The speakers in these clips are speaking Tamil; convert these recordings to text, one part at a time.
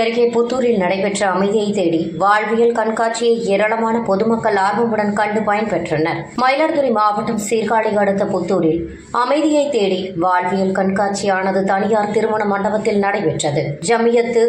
அருகே புத்தூரில் நடைபெற்ற அமைதியை தேடி வாழ்வியல் கண்காட்சியை ஏராளமான பொதுமக்கள் ஆர்வமுடன் கண்டு பயன்பெற்றனர். மயிலாடுதுறை மாவட்டம் சீர்காழி அடுத்த புத்தூரில் அமைதியை தேடி வாழ்வியல் கண்காட்சியானது தனியார் திருமண மண்டபத்தில் நடைபெற்றது. ஜமியத்து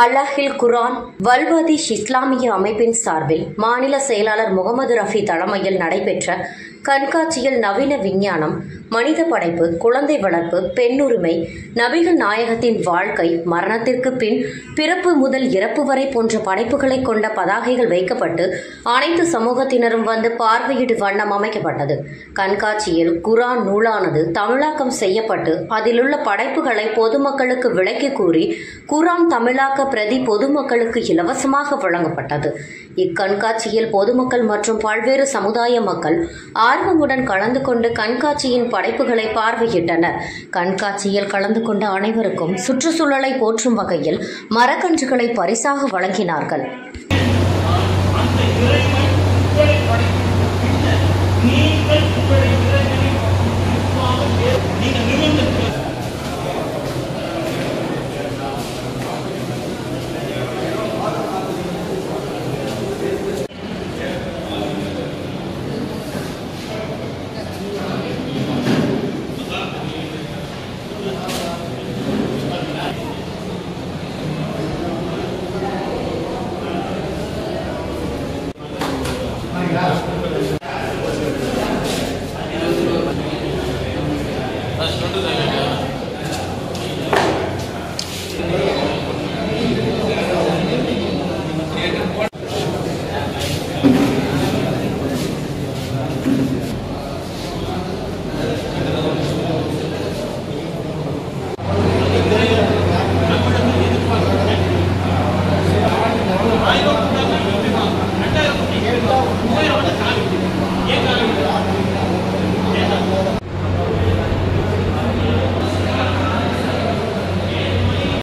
அல்லாஹில் குர்ஆன் வல்வதீஷ் இஸ்லாமிய அமைப்பின் சார்பில் மாநில செயலாளர் முகமது ரஃபி தலைமையில் நடைபெற்ற கண்காட்சியில் நவீன விஞ்ஞானம், மனித படைப்பு, குழந்தை வளர்ப்பு, பெண்ணுரிமை, நபிகள் நாயகத்தின் வாழ்க்கை, மரணத்திற்கு பின் பிறப்பு முதல் இறப்பு வரை போன்ற படைப்புகளை கொண்ட பதாகைகள் வைக்கப்பட்டு அனைத்து சமூகத்தினரும் வந்து பார்வையிடும் வண்ணம் அமைக்கப்பட்டது. கண்காட்சியில் குர்ஆன் நூலானது தமிழாக்கம் செய்யப்பட்டு அதிலுள்ள படைப்புகளை பொதுமக்களுக்கு விளக்கி கூறி குர்ஆன் தமிழாக்க பிரதி பொதுமக்களுக்கு இலவசமாக வழங்கப்பட்டது. இக்கண்காட்சியில் பொதுமக்கள் மற்றும் பல்வேறு சமுதாய மக்கள் ஆர்வமுடன் கலந்து கொண்டு கண்காட்சியின் படைப்புகளை பார்வையிட்டனர். கண்காட்சியில் கலந்து கொண்ட அனைவருக்கும் சுற்றுச்சூழலை போற்றும் வகையில் மரக்கன்றுகளை பரிசாக வழங்கினார்கள். நீங்கள்